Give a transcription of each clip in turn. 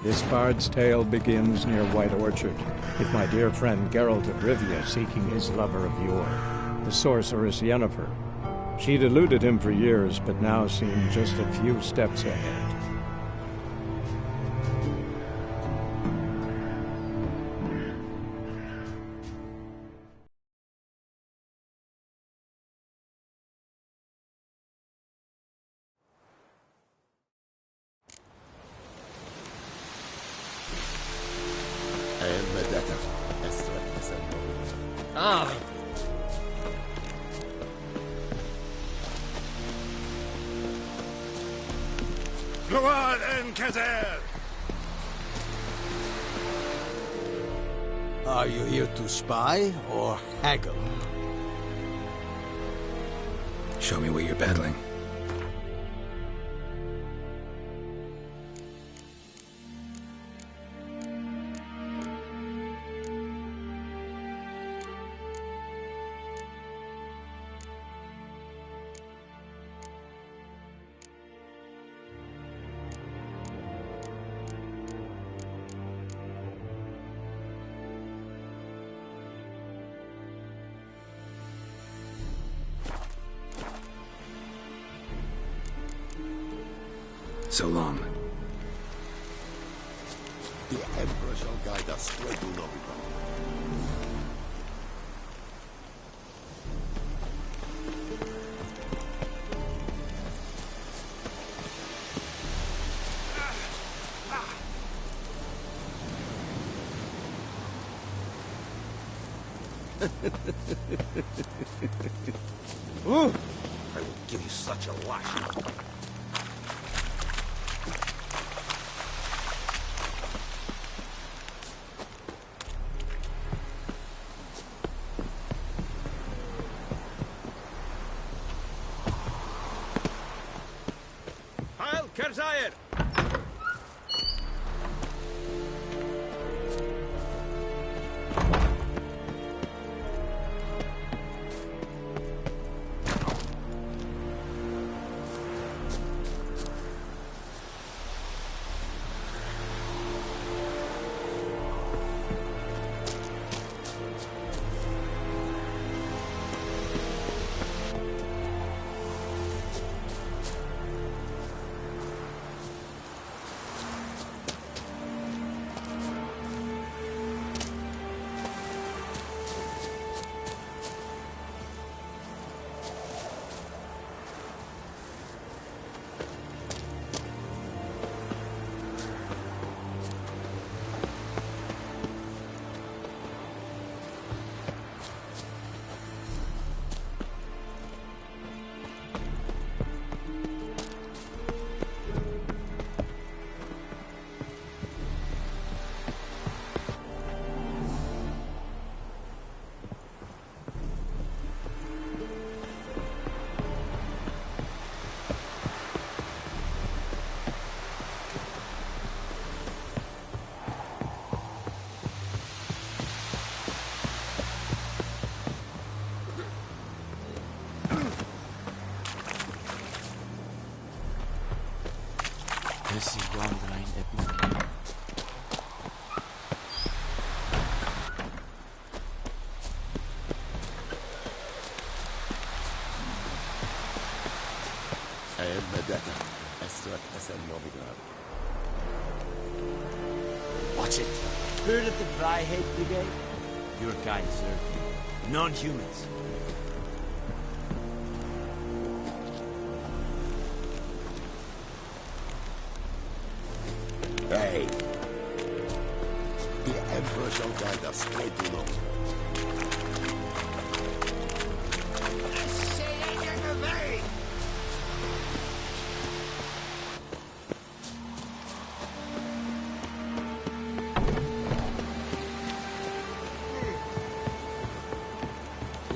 This bard's tale begins near White Orchard, with my dear friend Geralt of Rivia seeking his lover of yore, the sorceress Yennefer. She'd eluded him for years, but now seemed just a few steps ahead. Ah! Gloire and Kazer! Are you here to spy or haggle? Show me what you're peddling. So long. The Emperor shall guide us where do not become. Ooh! I will give you such a lash. Kerzayir! Watch it. Heard of the Dryhead Brigade? Your kind, sir. Non-humans. Hey! The Emperor shall guide us straight to know.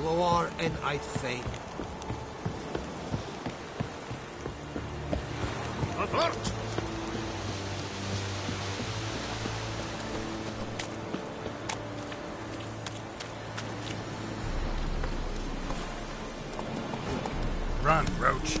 Loar and I'd think. Avert! Run, Roach.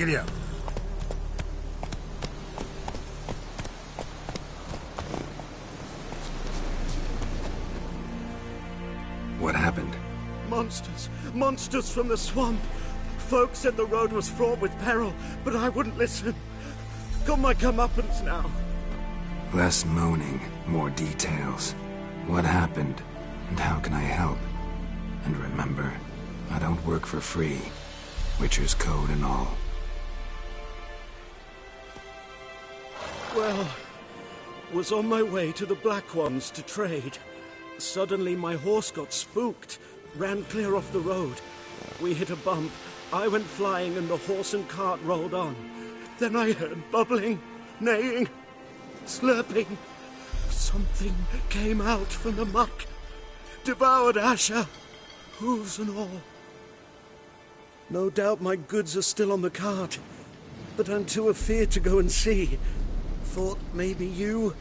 Giddy up. What happened? Monsters. Monsters from the swamp. Folk said the road was fraught with peril, but I wouldn't listen. Got my comeuppance now. Less moaning, more details. What happened, and how can I help? And remember, I don't work for free. Witcher's code and all. Well, was on my way to the Black Ones to trade. Suddenly my horse got spooked, ran clear off the road. We hit a bump. I went flying and the horse and cart rolled on. Then I heard bubbling, neighing, slurping. Something came out from the muck. Devoured Asher, hooves and all. No doubt my goods are still on the cart, but I'm too afeard to go and see. Thought maybe you...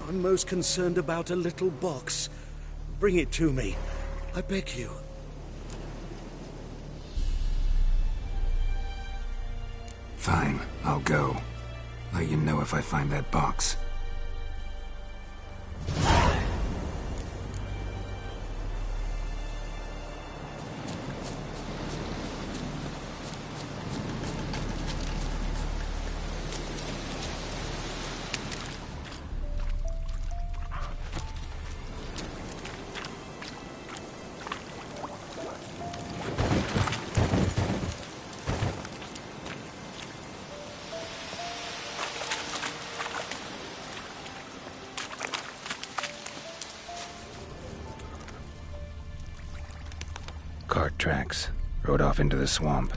I'm most concerned about a little box. Bring it to me, I beg you. Fine, I'll go. Let you know if I find that box. Cart tracks. Rode off into the swamp.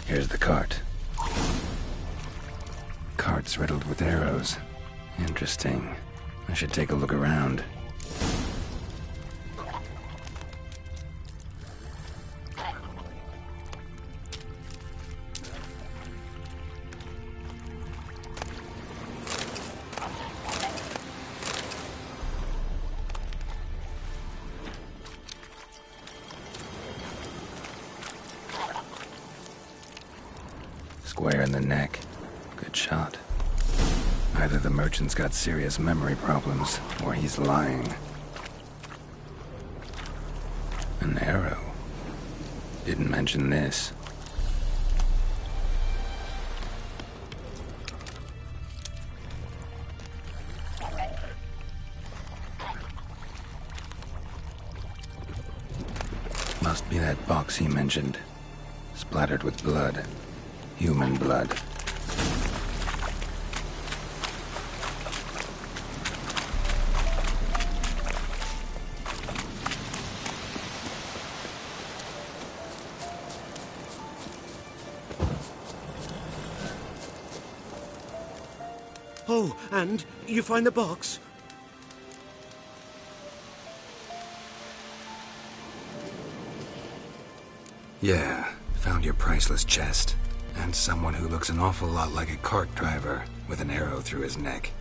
Here's the cart. Cart's riddled with arrows. Interesting. I should take a look around. Square in the neck. Good shot. Either the merchant's got serious memory problems, or he's lying. An arrow. Didn't mention this. Must be that box he mentioned. Splattered with blood. Human blood. Oh, and you find the box? Yeah, found your priceless chest. And someone who looks an awful lot like a cart driver with an arrow through his neck.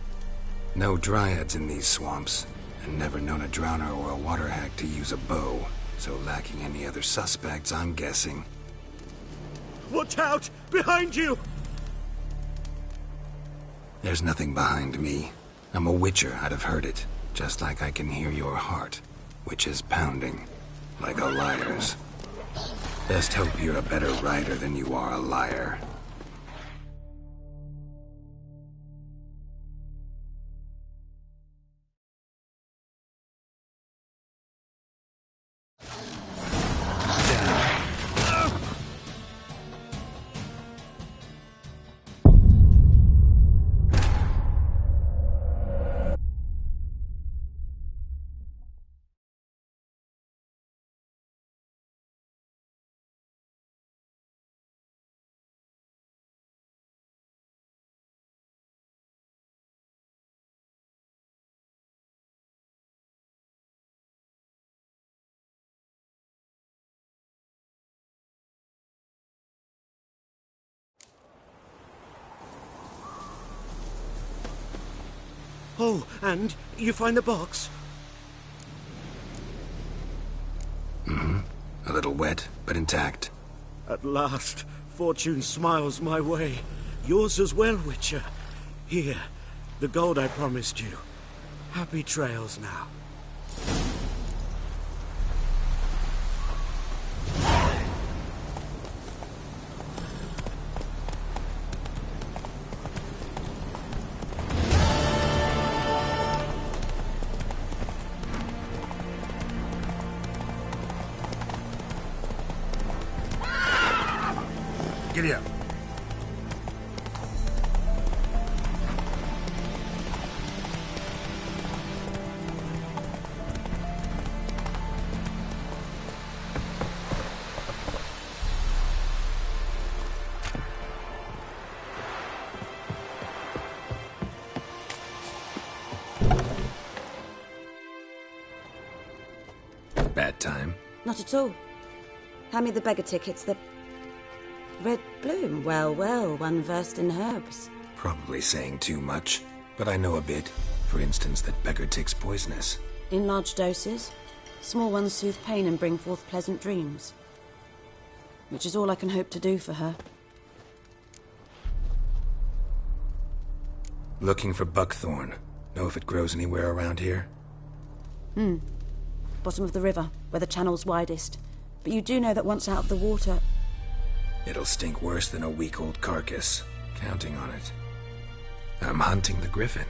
No dryads in these swamps, and never known a drowner or a water hack to use a bow, so lacking any other suspects, I'm guessing. Watch out! Behind you! There's nothing behind me. I'm a witcher, I'd have heard it. Just like I can hear your heart, which is pounding, like a liar's. Best hope you're a better rider than you are a liar. Oh, and you find the box? A little wet, but intact. At last, fortune smiles my way. Yours as well, Witcher. Here, the gold I promised you. Happy trails now. Giddy up. Bad time. Not at all. Hand me the beggar tickets, the... Red bloom. Well, well, one versed in herbs. Probably saying too much, but I know a bit. For instance, that beggar tick's poisonous. In large doses. Small ones soothe pain and bring forth pleasant dreams. Which is all I can hope to do for her. Looking for buckthorn. Know if it grows anywhere around here? Bottom of the river, where the channel's widest. But you do know that once out of the water... It'll stink worse than a week-old carcass. Counting on it. I'm hunting the griffin.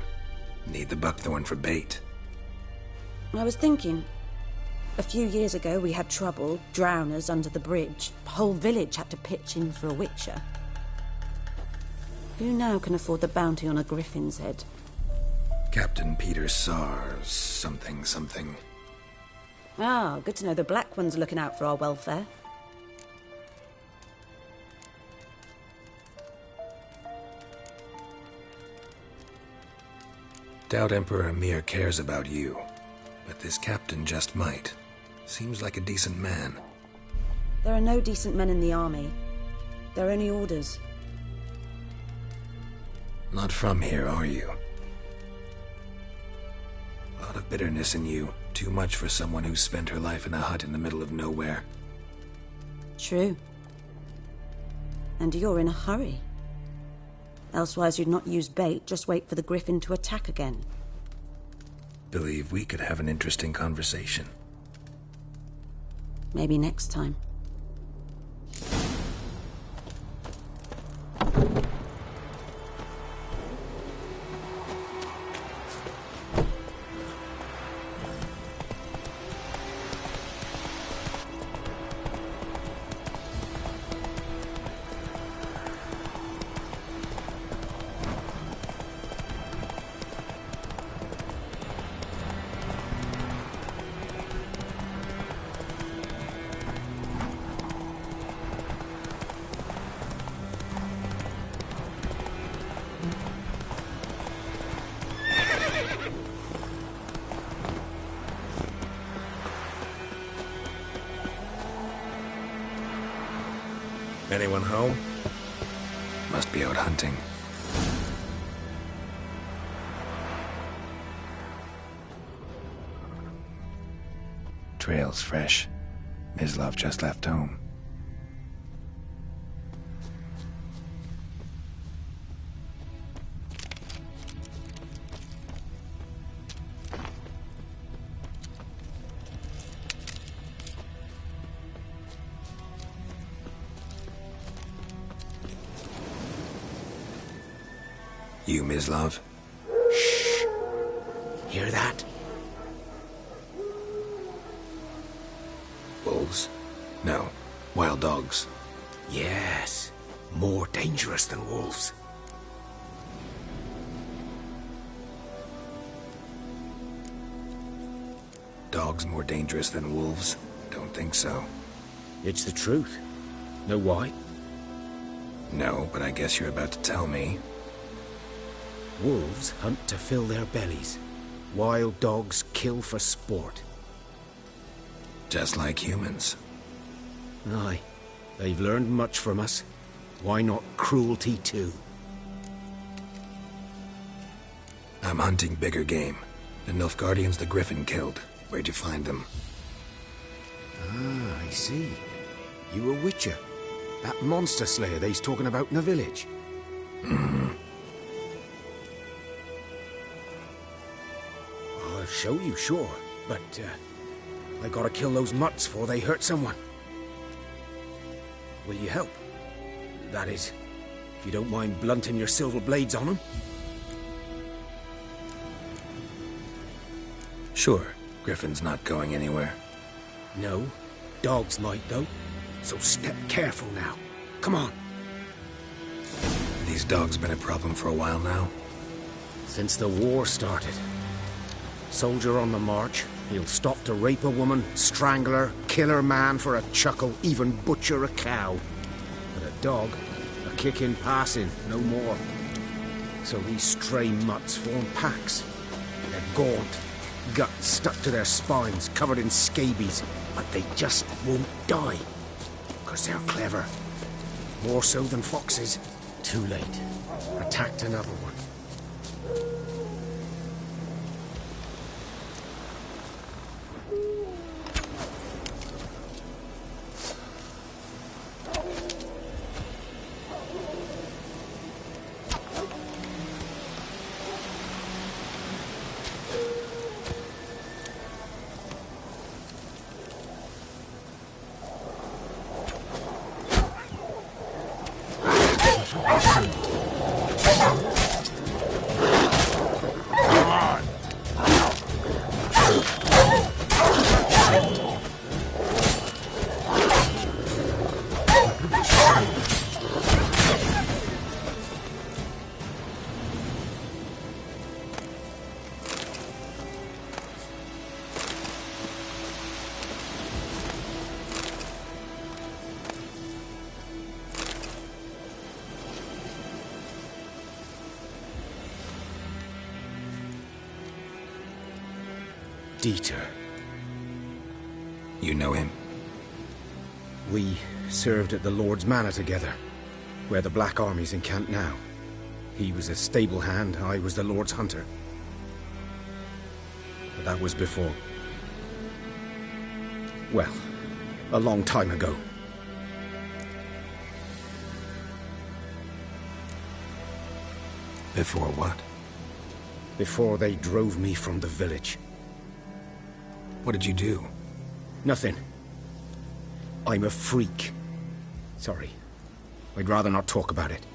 Need the buckthorn for bait. I was thinking... A few years ago we had trouble, drowners under the bridge. The whole village had to pitch in for a witcher. Who now can afford the bounty on a griffin's head? Captain Peter Sars, something. Ah, good to know the Black One's looking out for our welfare. Doubt Emperor Emir cares about you, but this captain just might. Seems like a decent man. There are no decent men in the army. They're only orders. Not from here, are you? A lot of bitterness in you. Too much for someone who spent her life in a hut in the middle of nowhere. True. And you're in a hurry. Elsewise you'd not use bait, just wait for the griffin to attack again. Believe we could have an interesting conversation. Maybe next time. Anyone home? Must be out hunting. Trail's fresh. Mislav just left home. You, Mislav? Shh. Hear that? Wolves? No. Wild dogs. Yes. More dangerous than wolves. Dogs more dangerous than wolves? Don't think so. It's the truth. Know why? No, but I guess you're about to tell me. Wolves hunt to fill their bellies. Wild dogs kill for sport. Just like humans. Aye. They've learned much from us. Why not cruelty too? I'm hunting bigger game. The Nilfgaardians the Griffin killed. Where'd you find them? Ah, I see. You a witcher. That monster slayer they's talking about in the village. I'll show you, sure. But, I gotta kill those mutts before they hurt someone. Will you help? That is, if you don't mind blunting your silver blades on them. Sure. Griffin's not going anywhere. No. Dogs might, though. So step careful now. Come on. These dogs been a problem for a while now? Since the war started. Soldier on the march, he'll stop to rape a woman, strangle her, kill her man for a chuckle, even butcher a cow. But a dog, a kick in passing, no more. So these stray mutts form packs. They're gaunt, guts stuck to their spines, covered in scabies, but they just won't die. 'Cause they're clever. More so than foxes. Too late. Attacked another one. Dieter. You know him? We served at the Lord's Manor together, where the Black Army's encamped now. He was a stable hand, I was the Lord's hunter. But that was before. Well, a long time ago. Before what? Before they drove me from the village. What did you do? Nothing. I'm a freak. Sorry. I'd rather not talk about it.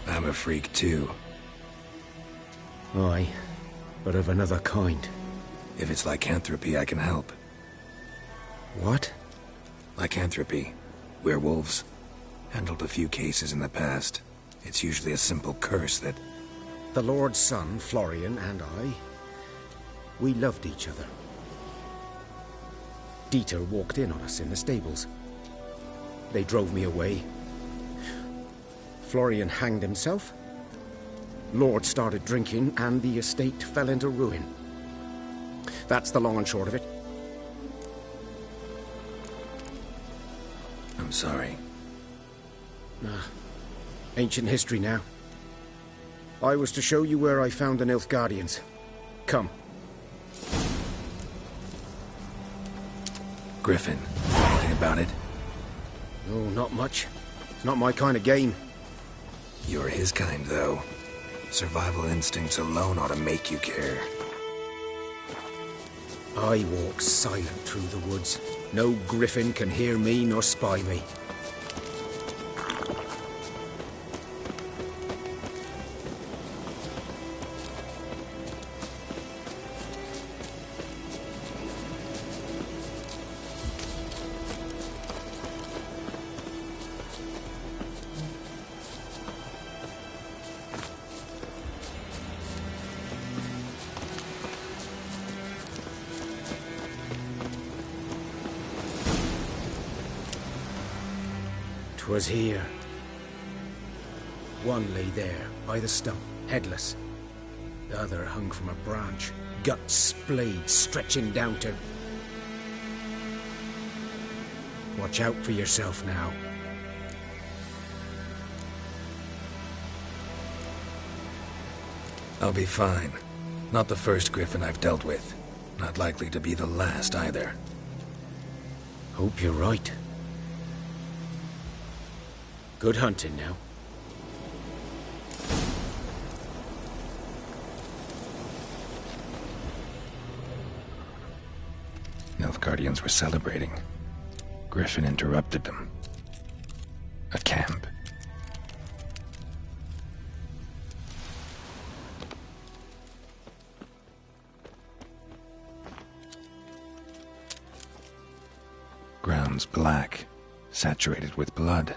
I'm a freak too. Aye, but of another kind. If it's lycanthropy, I can help. What? Lycanthropy. Werewolves. Handled a few cases in the past. It's usually a simple curse that... The Lord's son, Florian, and I, we loved each other. Dieter walked in on us in the stables. They drove me away. Florian hanged himself. Lord started drinking, and the estate fell into ruin. That's the long and short of it. I'm sorry. Ancient history now. I was to show you where I found the Nilfgaardians. Come. Griffin, anything about it? Oh, not much. It's not my kind of game. You're his kind, though. Survival instincts alone ought to make you care. I walk silent through the woods. No griffin can hear me nor spy me. 'Twas here. One lay there, by the stump, headless. The other hung from a branch, guts splayed, stretching down to... Watch out for yourself now. I'll be fine. Not the first griffin I've dealt with. Not likely to be the last either. Hope you're right. Good hunting now. Nilfgaardians were celebrating. Griffin interrupted them. A camp. Ground's black, saturated with blood.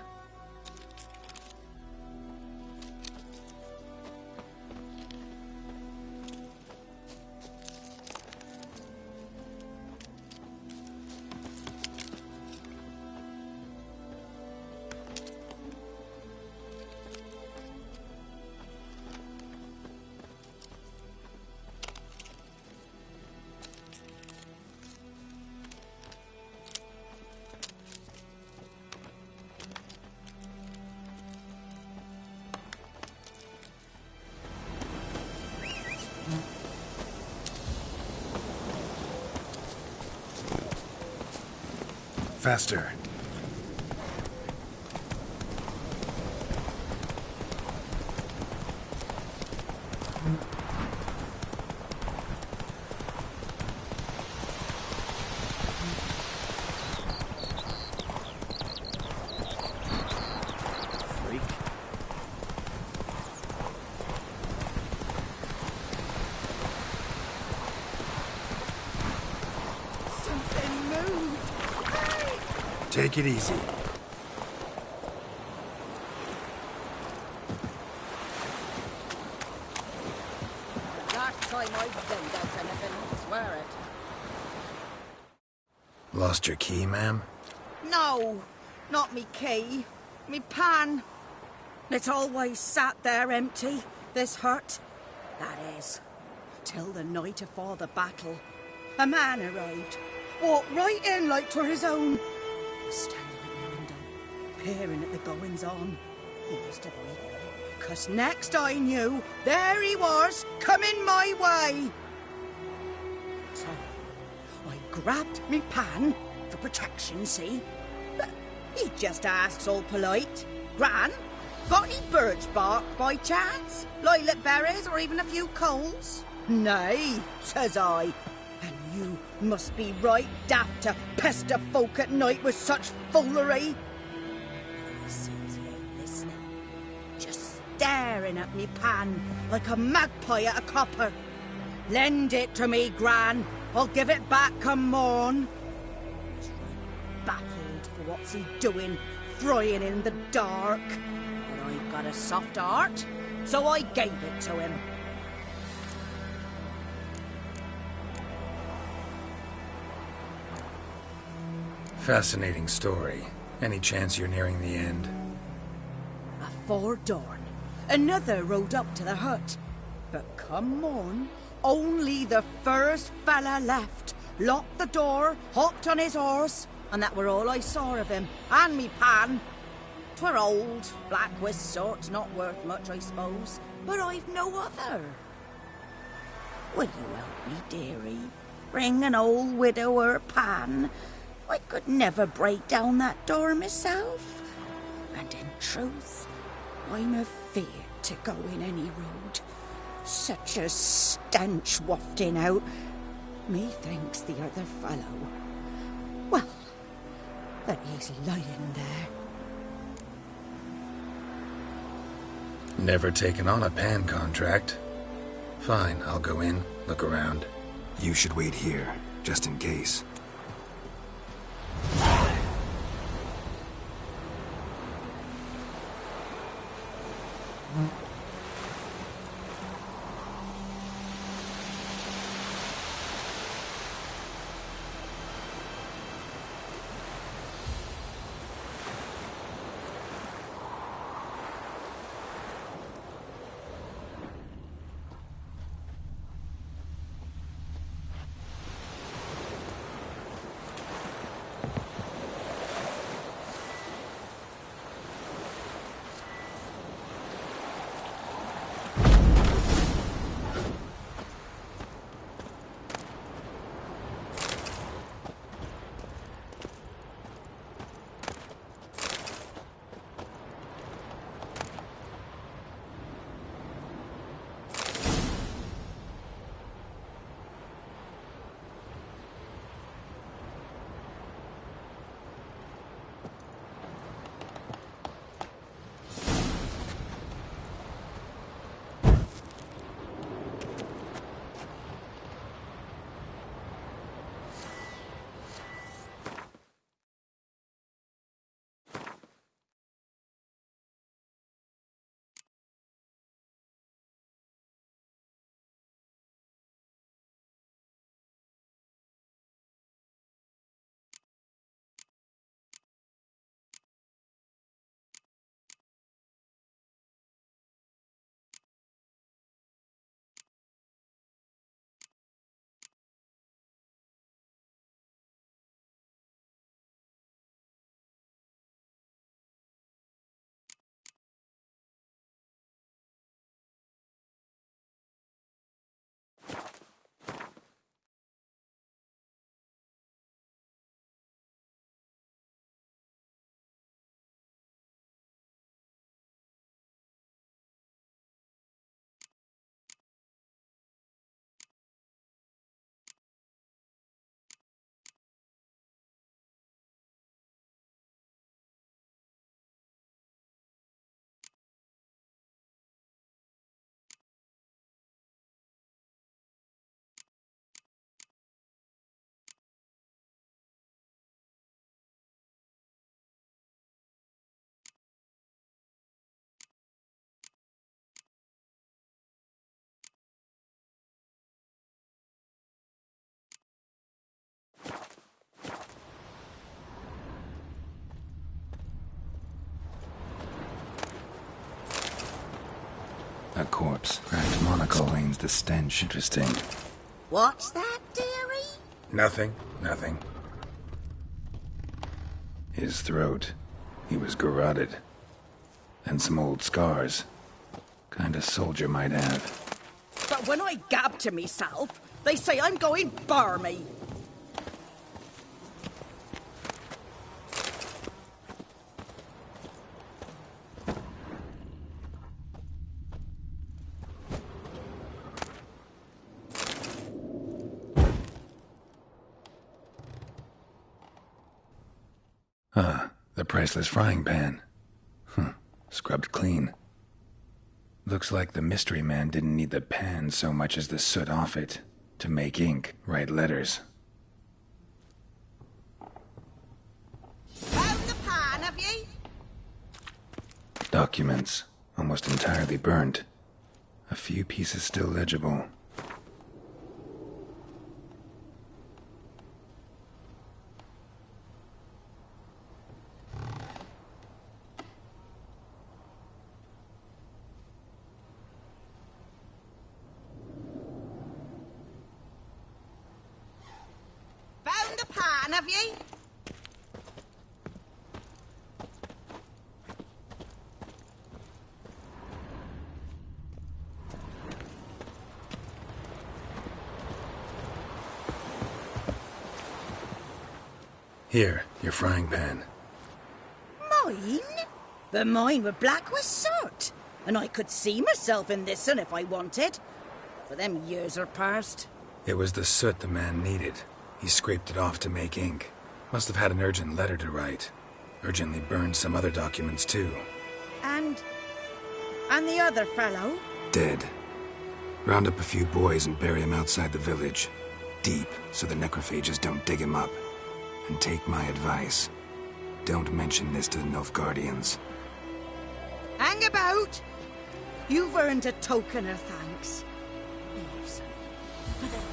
Faster. Freak. Something moved. Take it easy. Last time I played out anything, swear it. Lost your key, ma'am? No, not me key. Me pan. It's always sat there empty, this hut. That is, till the night afore the battle. A man arrived, walked right in like 'twere his own. Was standing at my window, peering at the goings-on. He must have heard, 'cause next I knew, there he was, coming my way. So, I grabbed me pan, for protection, see? But he just asks all polite, Gran, got any birch bark by chance? Lilac berries or even a few coals? Nay, says I. And you must be right daft to pester folk at night with such foolery. He sees he ain't listening, just staring at me pan like a magpie at a copper. Lend it to me, Gran. I'll give it back come morn. He's right baffled for what's he doing, frying in the dark. But I've got a soft heart, so I gave it to him. Fascinating story. Any chance you're nearing the end? Afore dawn, another rode up to the hut. But come morn, only the first fella left, locked the door, hopped on his horse, and that were all I saw of him, and me pan. 'Twere old, black-wist sort, not worth much, I suppose, but I've no other. Will you help me, dearie? Bring an old widower pan. I could never break down that door myself. And in truth, I'm afeard to go in any road. Such a stench wafting out. Methinks the other fellow... Well, but he's lying there. Never taken on a pan contract. Fine, I'll go in, look around. You should wait here, just in case. corpse. Cracked monocle veins the stench. Interesting. What's that, dearie? Nothing. His throat. He was garroted. And some old scars. Kind of soldier might have. But when I gab to myself, they say I'm going barmy. The priceless frying pan. Scrubbed clean. Looks like the mystery man didn't need the pan so much as the soot off it to make ink, write letters. Found the pan, have ye? Documents, almost entirely burned. A few pieces still legible. Found the pan, have ye? Here, your frying pan. Mine? But mine were black with soot. And I could see myself in this one if I wanted. But them years are past. It was the soot the man needed. He scraped it off to make ink. Must have had an urgent letter to write. Urgently burned some other documents too. And the other fellow? Dead. Round up a few boys and bury him outside the village. Deep, so the necrophages don't dig him up. And take my advice. Don't mention this to the Nilfgaardians. Hang about! You've earned a token of thanks. Here, sonny, for the road.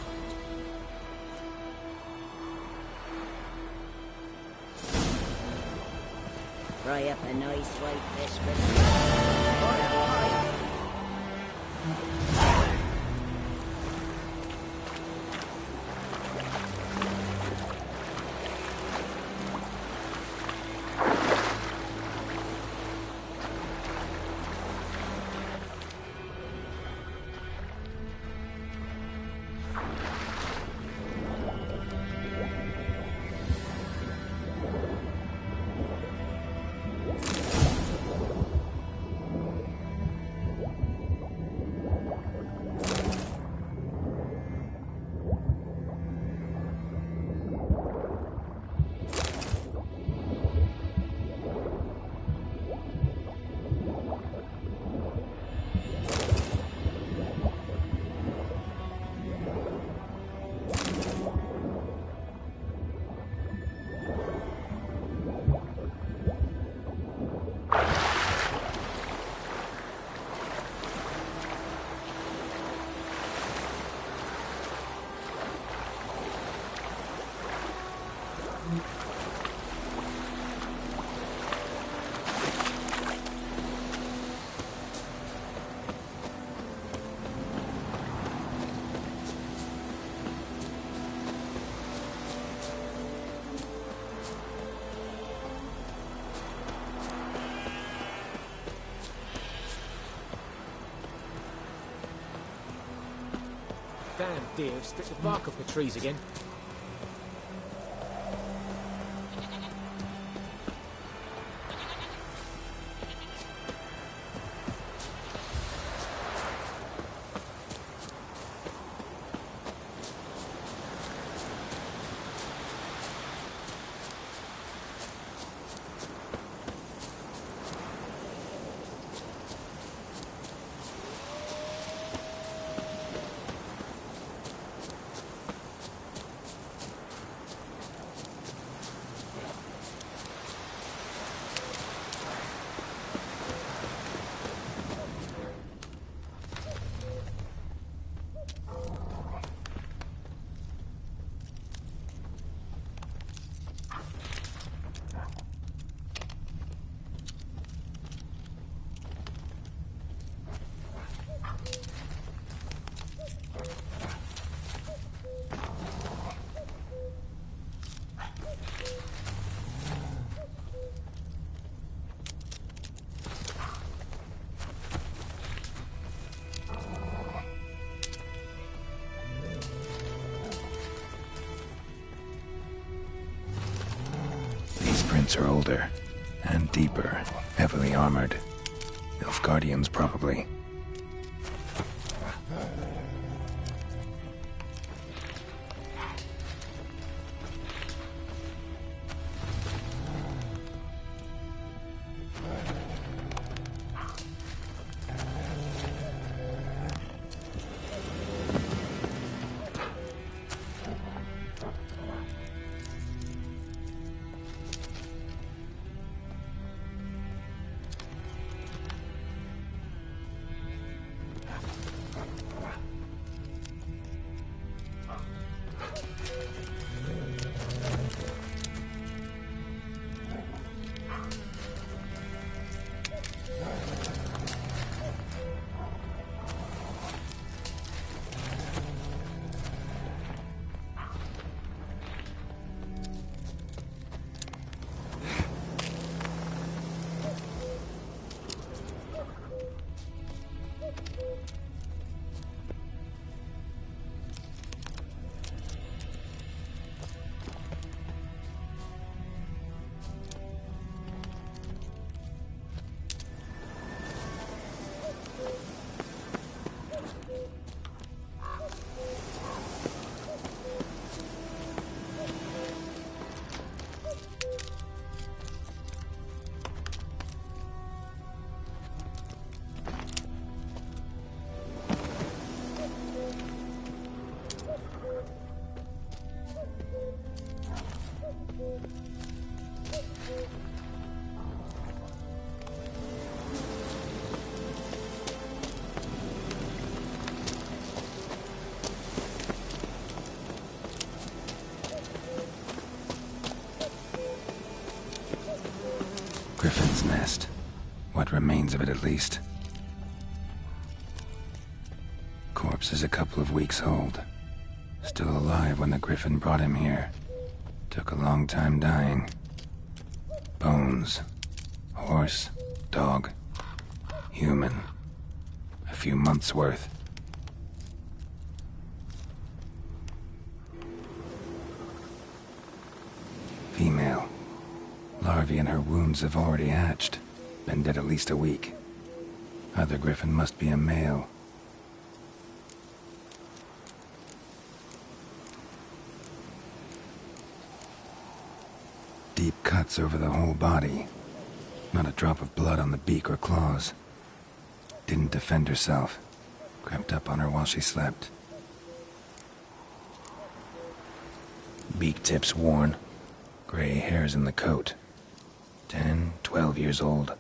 Fry up a nice white fish with me. Or a pie. Damn deer, stripped the bark off the trees again. footprints are older and deeper, heavily armored. Nilfgaardians, probably. Griffin's nest. What remains of it, at least. Corpse is a couple of weeks old. Still alive when the Griffin brought him here. Took a long time dying. Bones. Horse. Dog. Human. A few months' worth. Female. Larvae in her wounds have already hatched. Been dead at least a week. Other Griffin must be a male. Deep cuts over the whole body. Not a drop of blood on the beak or claws. Didn't defend herself. Crept up on her while she slept. Beak tips worn. Gray hairs in the coat. 10, 12 years old.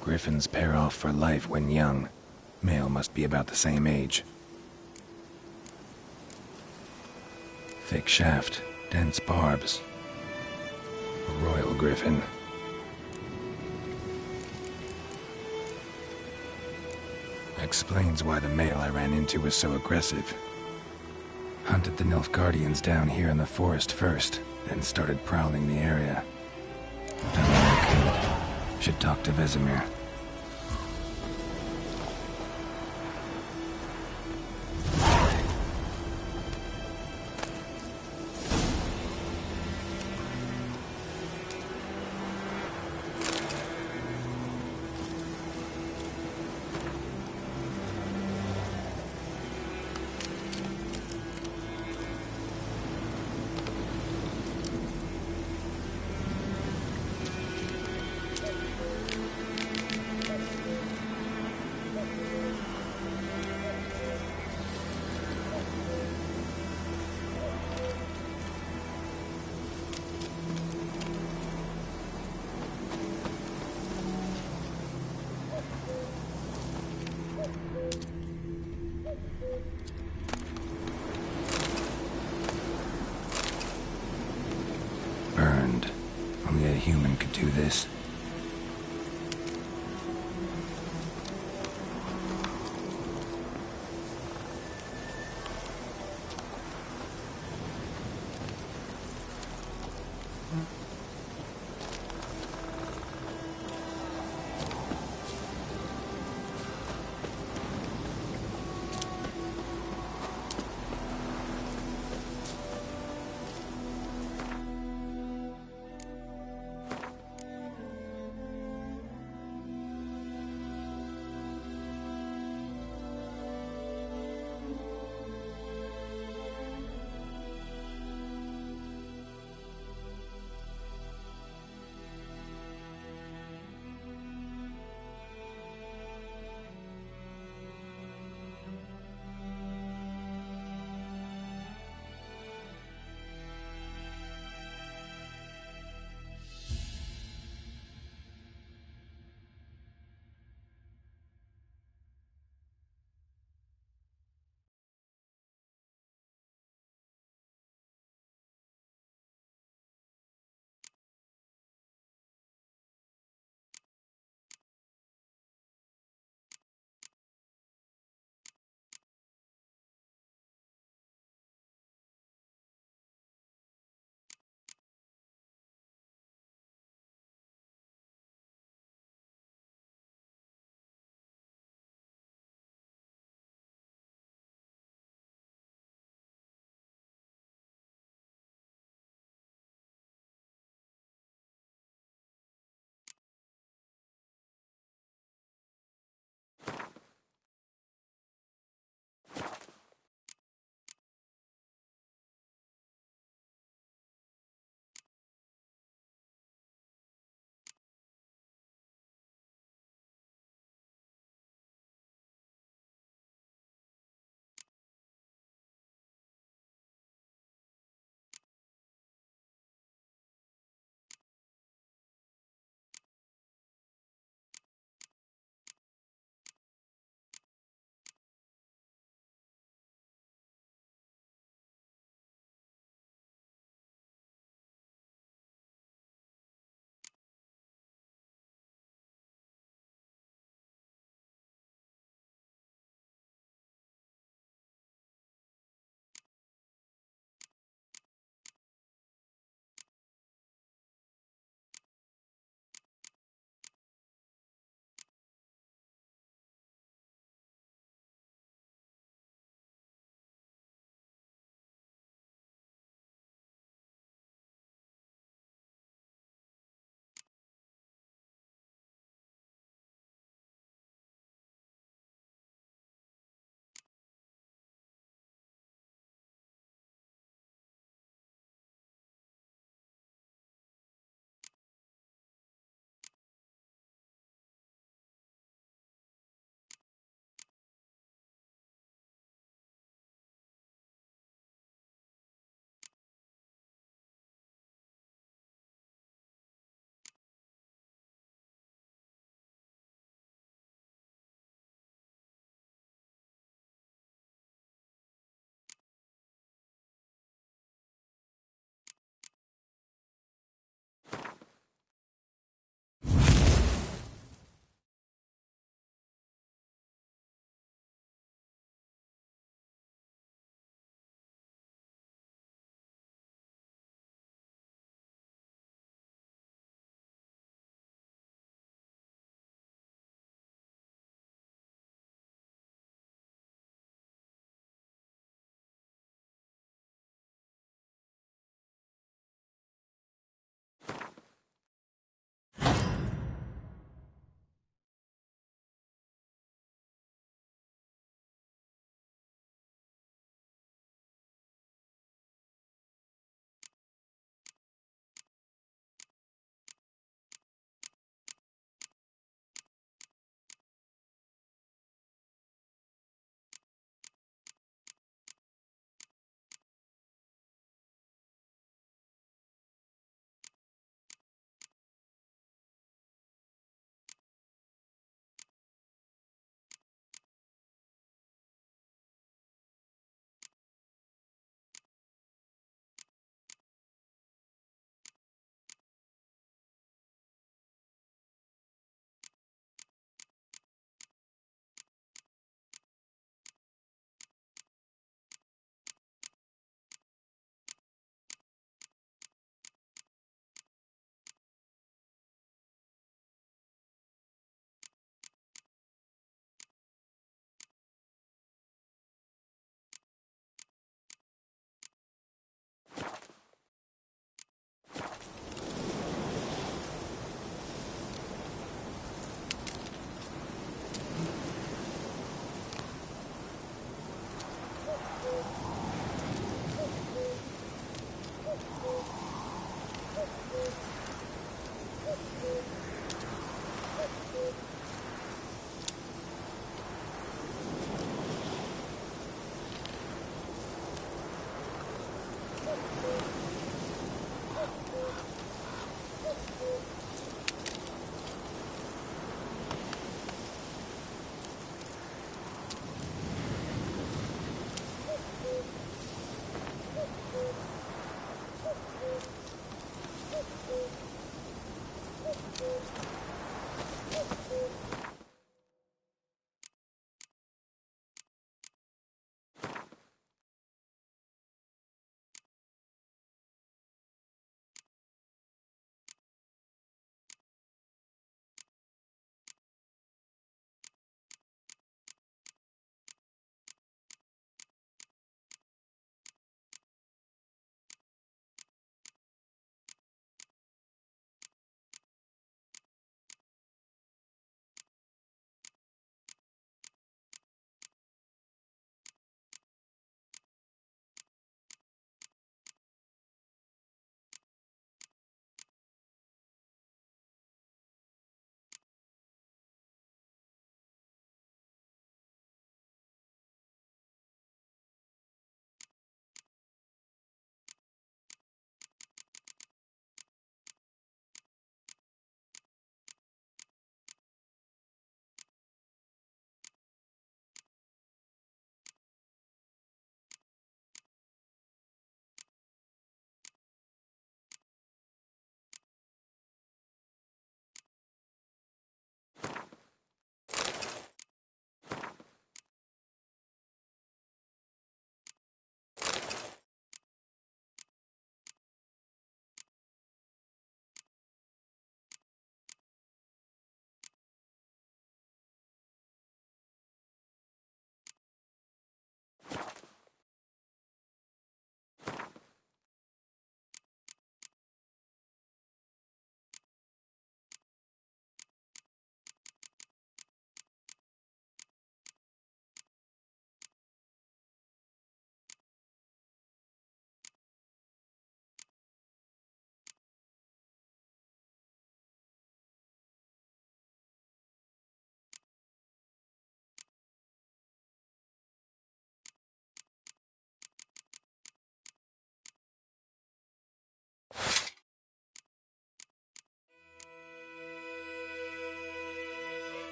Griffins pair off for life when young. Male must be about the same age. Thick shaft, dense barbs. A royal griffin. Explains why the male I ran into was so aggressive. Hunted the Nilfgaardians down here in the forest first, then started prowling the area. Done what I could. Should talk to Vesemir. Burned. Only a human could do this.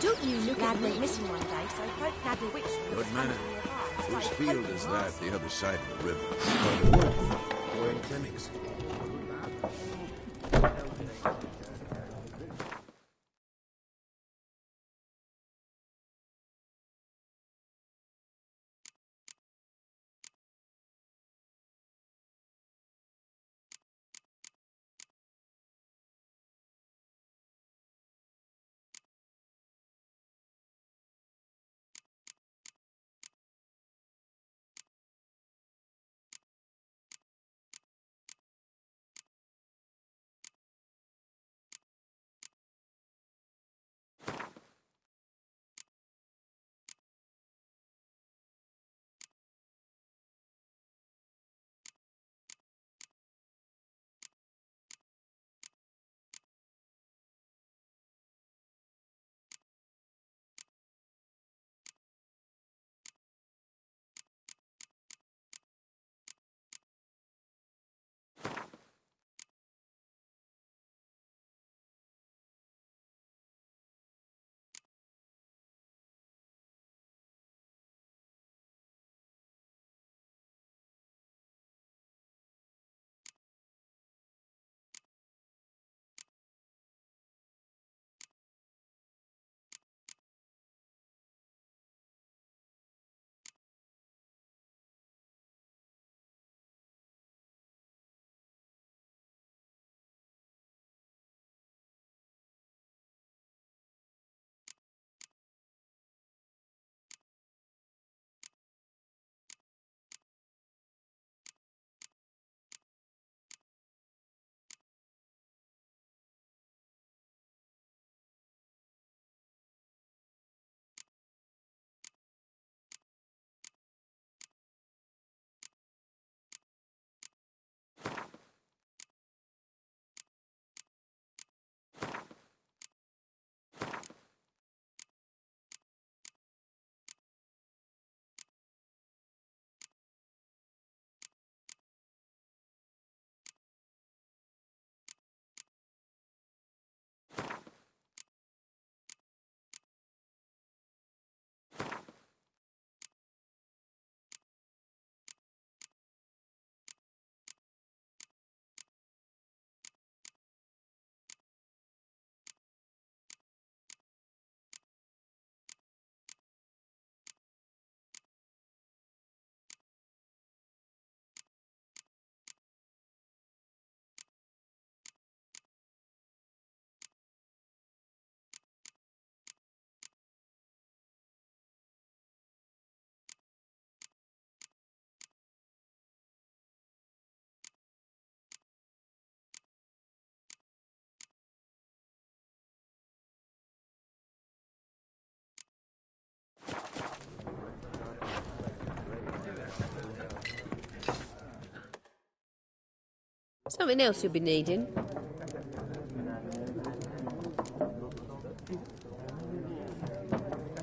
Don't you look at me missing one day, so folk had a witch. Good man. Whose field is that the other side of the river? We're in Clemmings. Something else you'll be needing.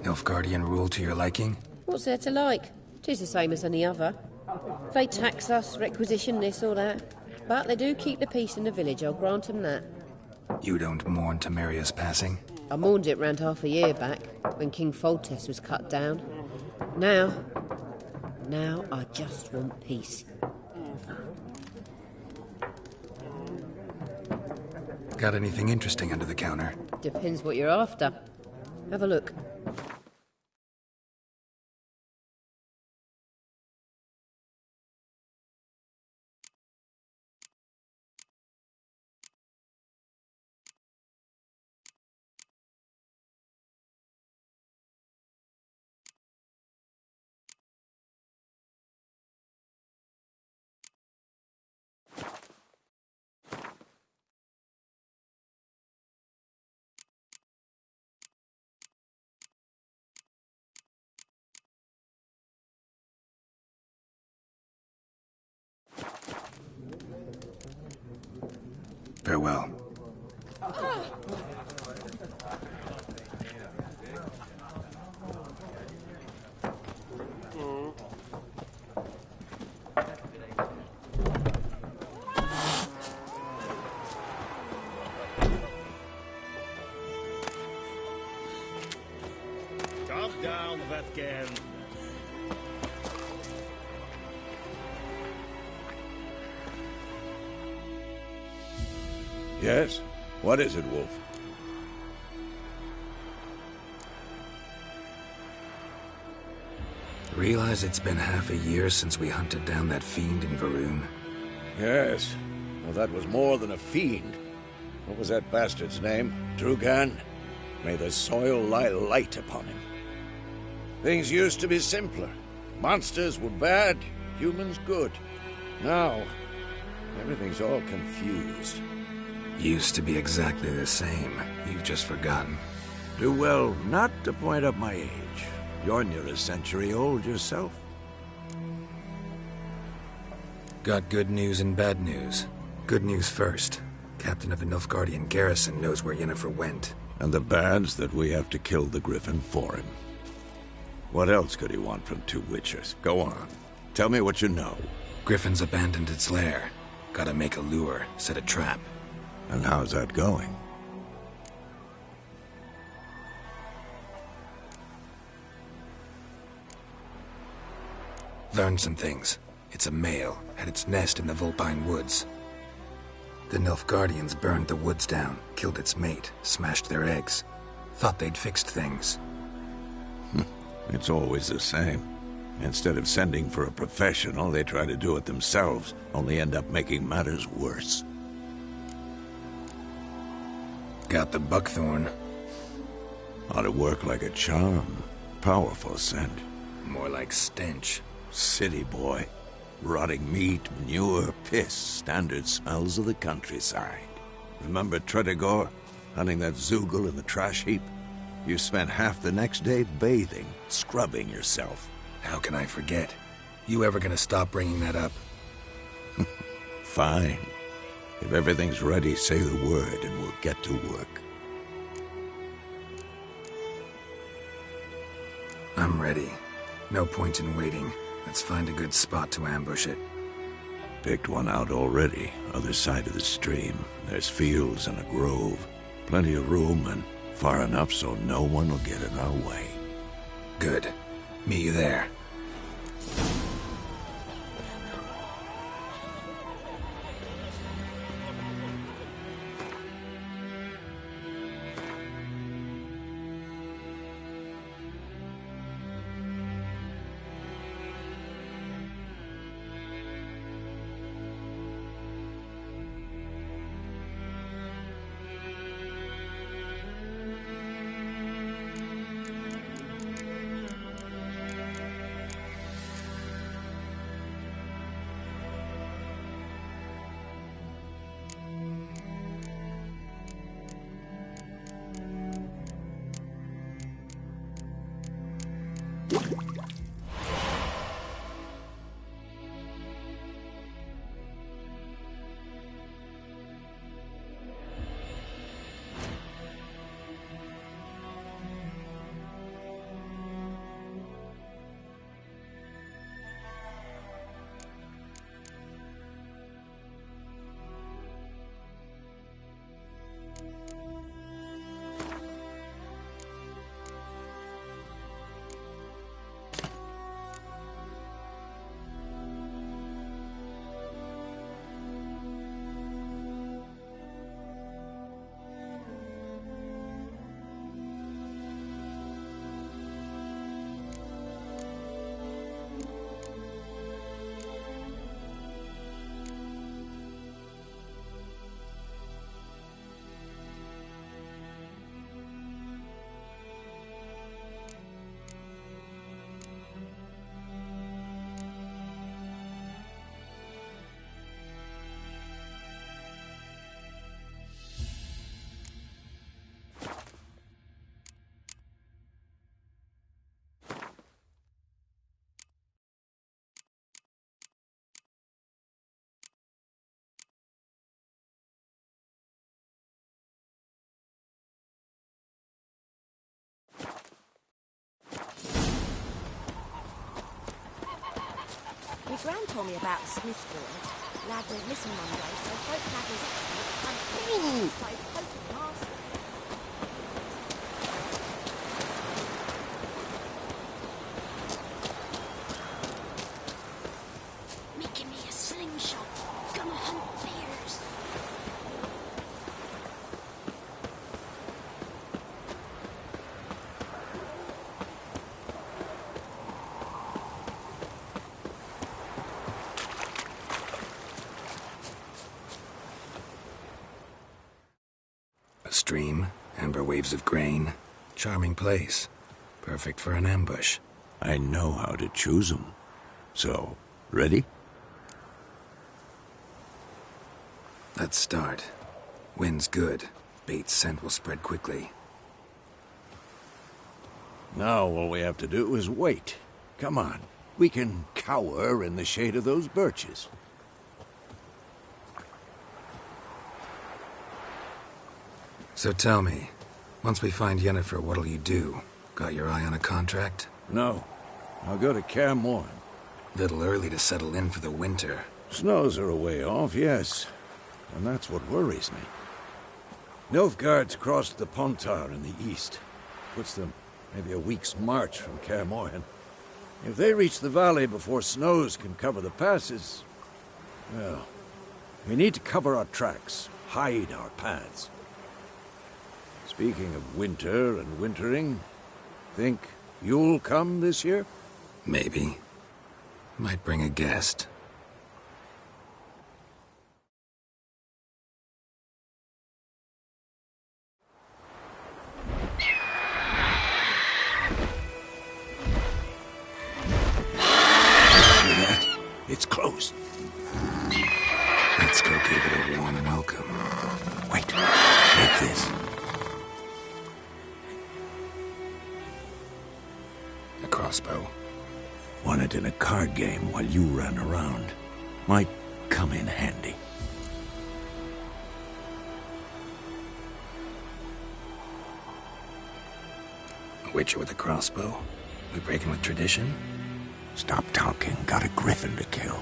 Nilfgaardian rule to your liking? What's there to like? 'Tis the same as any other. They tax us, requisition this or that. But they do keep the peace in the village, I'll grant 'em that. You don't mourn Temeria's passing? I mourned it round half a year back, when King Foltest was cut down. Now I just want peace. Got anything interesting under the counter? Depends what you're after. Have a look. Farewell. Calm down, Vetgen. Yes? What is it, Wolf? Realize it's been half a year since we hunted down that fiend in Varun? Yes. Well, that was more than a fiend. What was that bastard's name? Drugan? May the soil lie light upon him. Things used to be simpler. Monsters were bad, humans good. Now, everything's all confused. Used to be exactly the same. You've just forgotten. Do well not to point up my age. You're near a century old yourself. Got good news and bad news. Good news first. Captain of the Nilfgaardian garrison knows where Yennefer went. And the bad's that we have to kill the Griffin for him. What else could he want from two witchers? Go on. Tell me what you know. Griffin's abandoned its lair. Gotta make a lure, set a trap. And how's that going? Learned some things. It's a male, had its nest in the Vulpine Woods. The Nilfgaardians burned the woods down, killed its mate, smashed their eggs. Thought they'd fixed things. It's always the same. Instead of sending for a professional, they try to do it themselves, only end up making matters worse. Got the buckthorn. Ought to work like a charm. Powerful scent. More like stench. City boy. Rotting meat, manure, piss, standard smells of the countryside. Remember Tredegor? Hunting that Zoogle in the trash heap? You spent half the next day bathing, scrubbing yourself. How can I forget? You ever gonna stop bringing that up? Fine. If everything's ready, say the word and we'll get to work. I'm ready. No point in waiting. Let's find a good spot to ambush it. Picked one out already, other side of the stream. There's fields and a grove. Plenty of room and far enough so no one will get in our way. Good. Meet you there. My gran told me about the Smith boy. Lad went missing one day, so folk had his accident. Started poking the master. stream, amber waves of grain. Charming place. Perfect for an ambush. I know how to choose 'em. So, ready? Let's start. Wind's good. Bait's scent will spread quickly. Now all we have to do is wait. Come on. We can cower in the shade of those birches. So tell me, once we find Yennefer, what'll you do? Got your eye on a contract? No. I'll go to Kaer Morhen. Little early to settle in for the winter. Snows are a way off, yes. And that's what worries me. Nilfgaard's crossed the Pontar in the east. Puts them maybe a week's march from Kaer Morhen. If they reach the valley before snows can cover the passes, well, we need to cover our tracks, hide our paths. Speaking of winter and wintering, think you'll come this year? Maybe. Might bring a guest. It's close. Let's go give it a warm welcome. Wait, take this. A crossbow. Won it in a card game while you ran around. Might come in handy. A witcher with a crossbow? We breaking with tradition? Stop talking. Got a griffin to kill.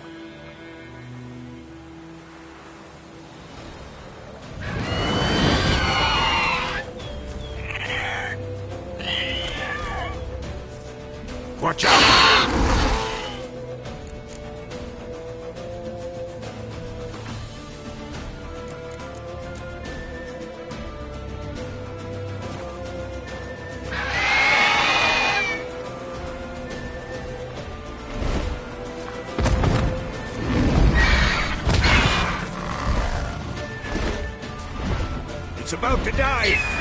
Watch out! It's about to die!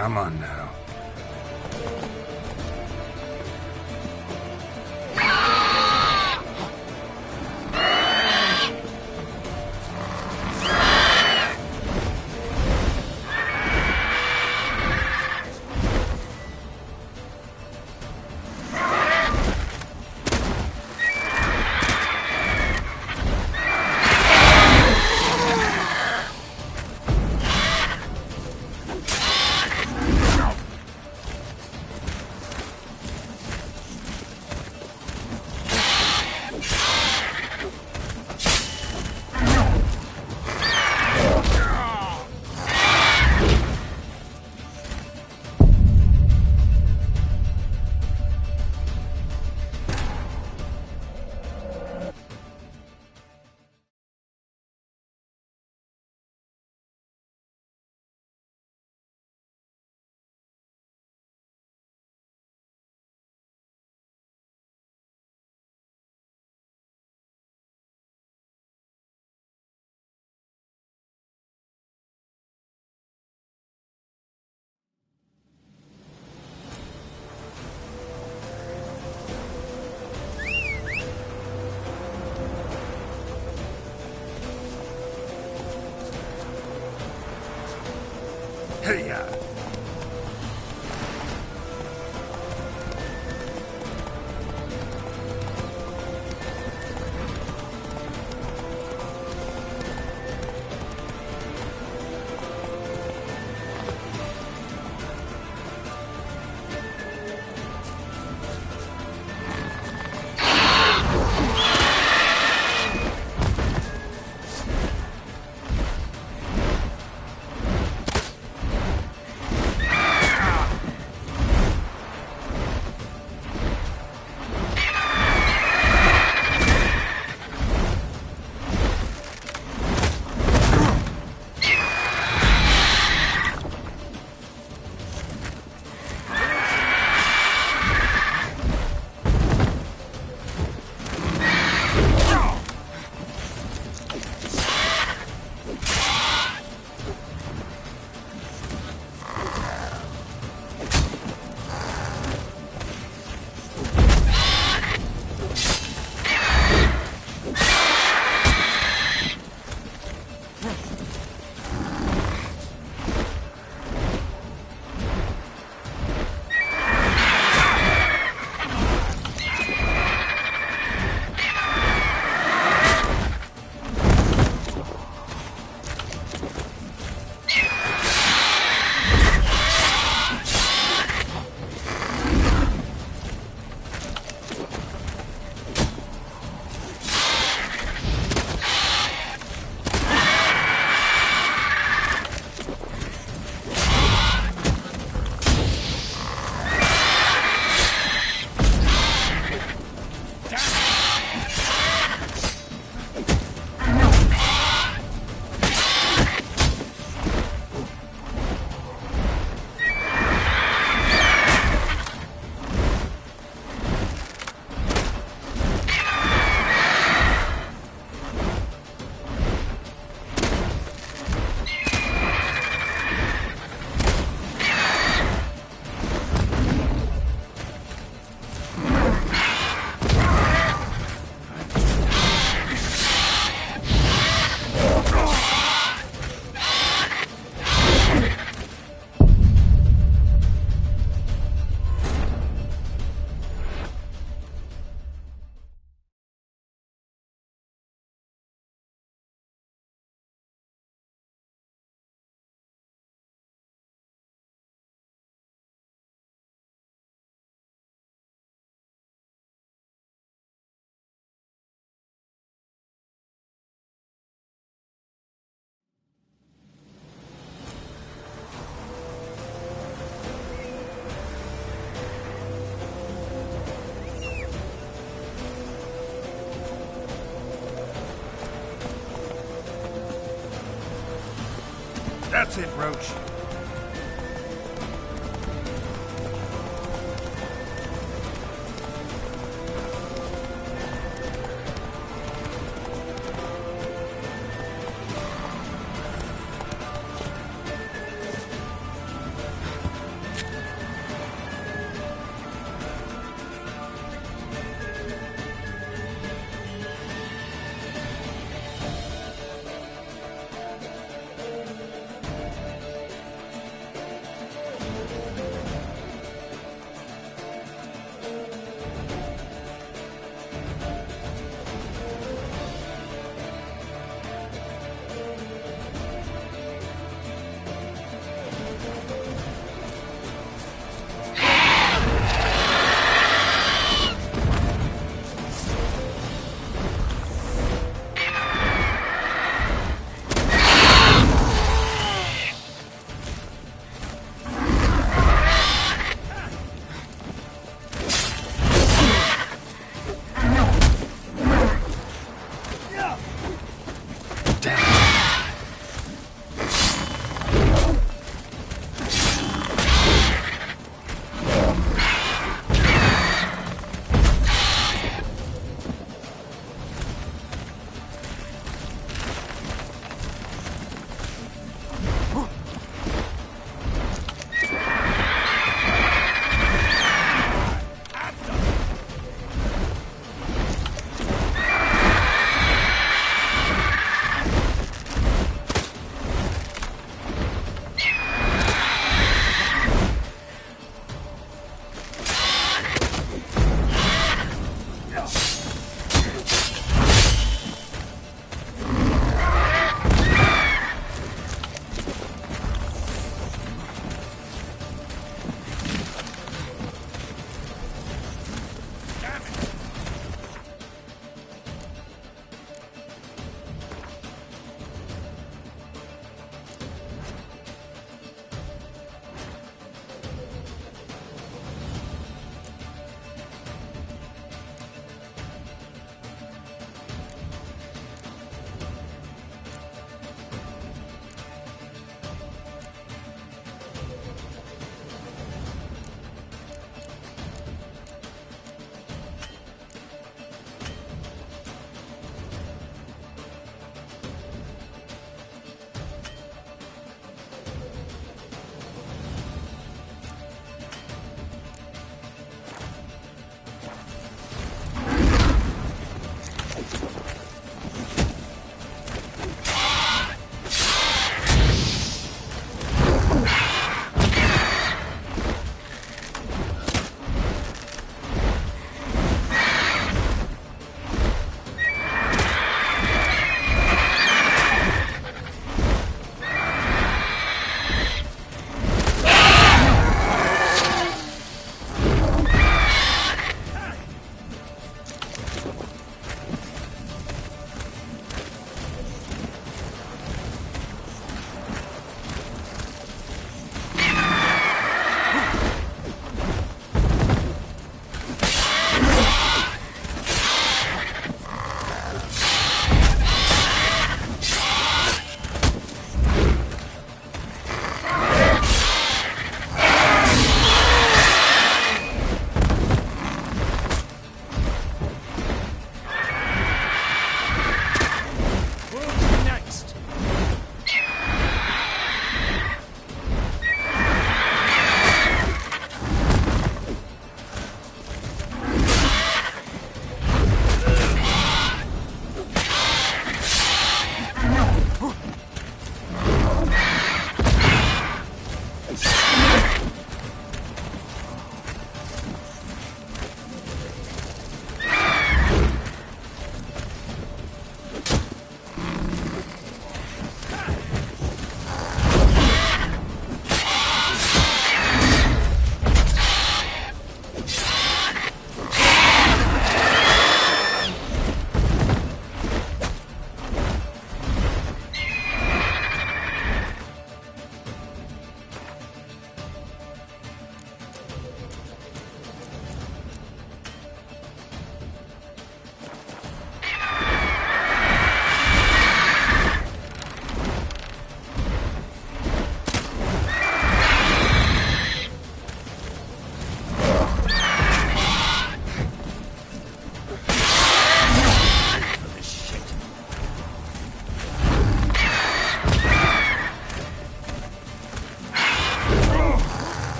Come on now. Hey-ya! That's it, Roach.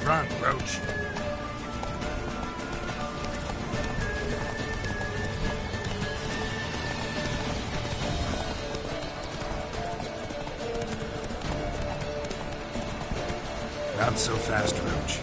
Run, Roach. Not so fast, Roach.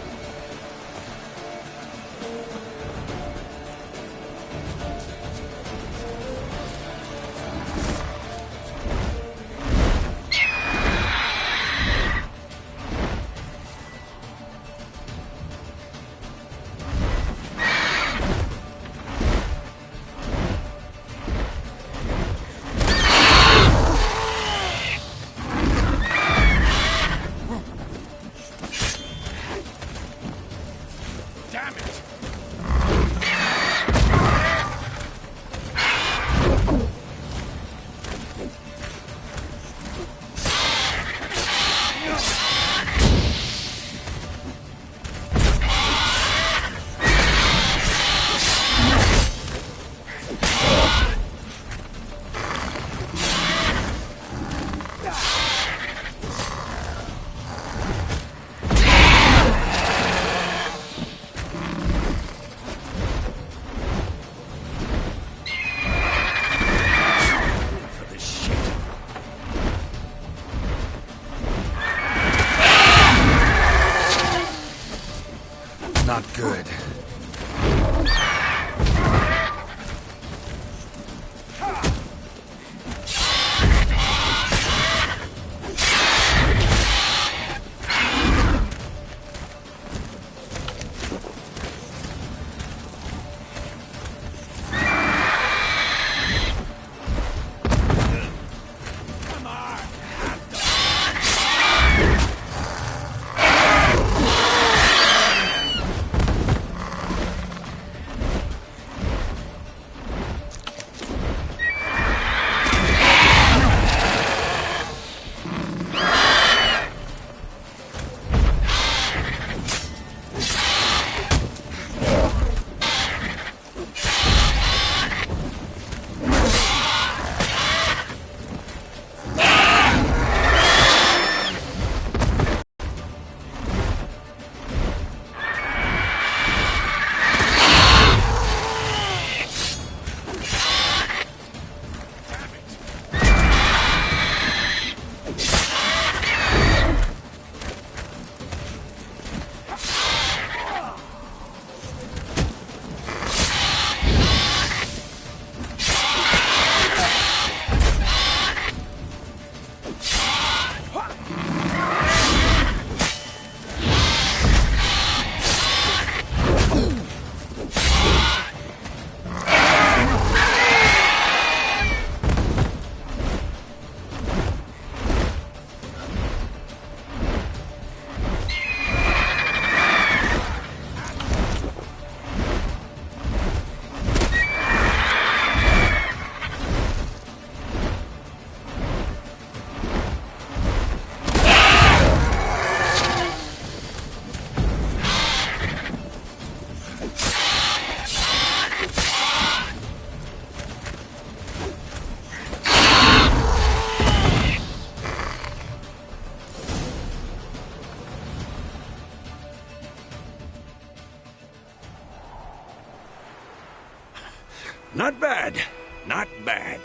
Not bad. Not bad.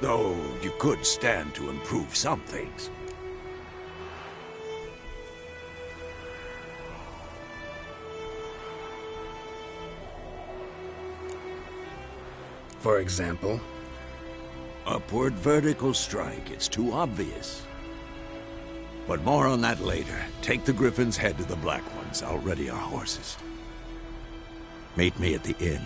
Though you could stand to improve some things. For example? Upward vertical strike. It's too obvious. But more on that later. Take the Griffin's head to the Black Ones. I'll ready our horses. Meet me at the inn.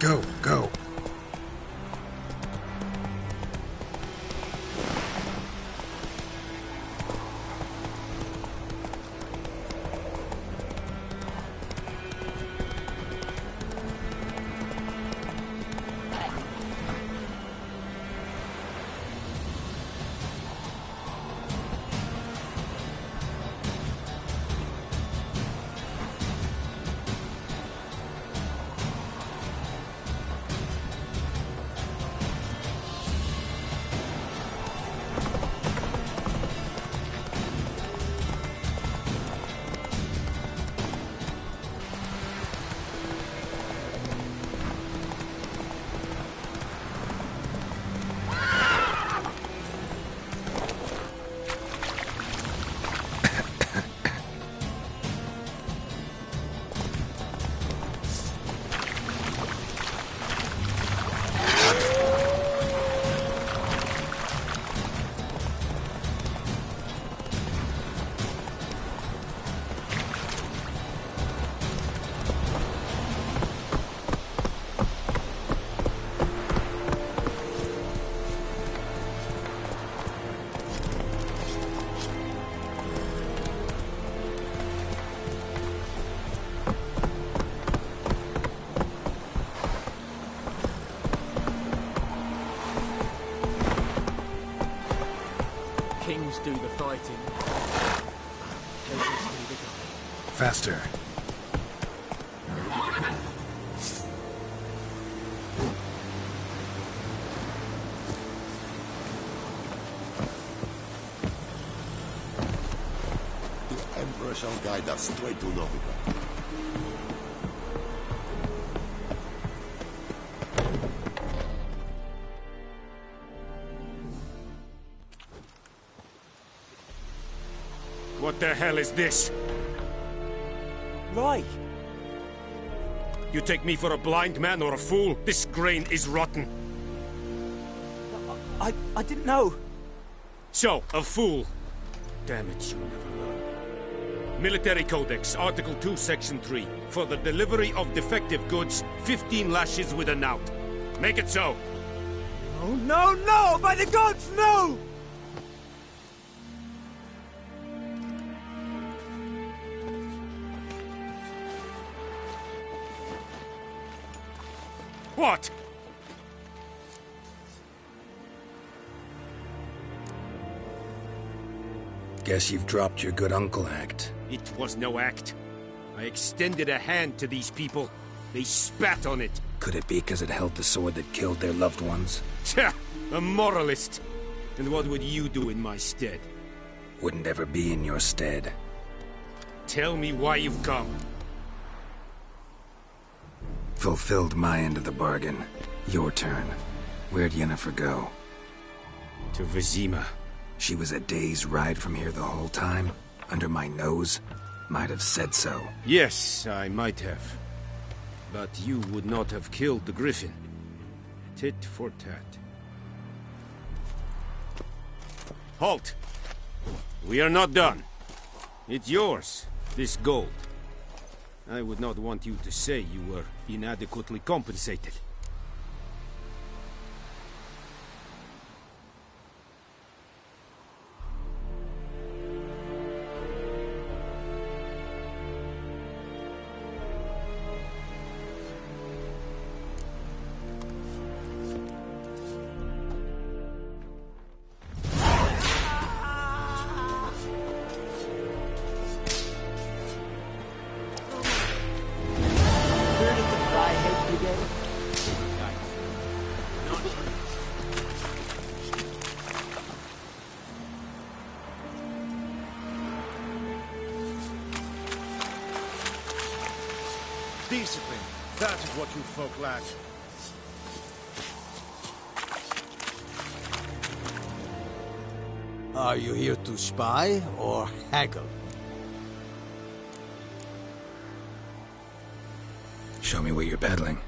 Go, go. Kings do the fighting. Peasants do the guiding. Faster. The Emperor shall guide us straight to Novigrad. What the hell is this? Right. You take me for a blind man or a fool? This grain is rotten. I didn't know. So, a fool. Damn it, you never learn. Military Codex, Article 2, Section 3. For the delivery of defective goods, 15 lashes with a knout. Make it so. Oh, no, no! By the gods, no! What? Guess you've dropped your good uncle act. It was no act. I extended a hand to these people. They spat on it. Could it be because it held the sword that killed their loved ones? Tja, a moralist. And what would you do in my stead? Wouldn't ever be in your stead. Tell me why you've come. Fulfilled my end of the bargain. Your turn. Where'd Yennefer go? To Vizima. She was a day's ride from here the whole time? under my nose, might have said so. Yes, I might have. But you would not have killed the griffin. Tit for tat. Halt! We are not done. It's yours, this gold. I would not want you to say you were inadequately compensated. Discipline. That is what you folk lack. Are you here to spy or haggle? Show me what you're peddling.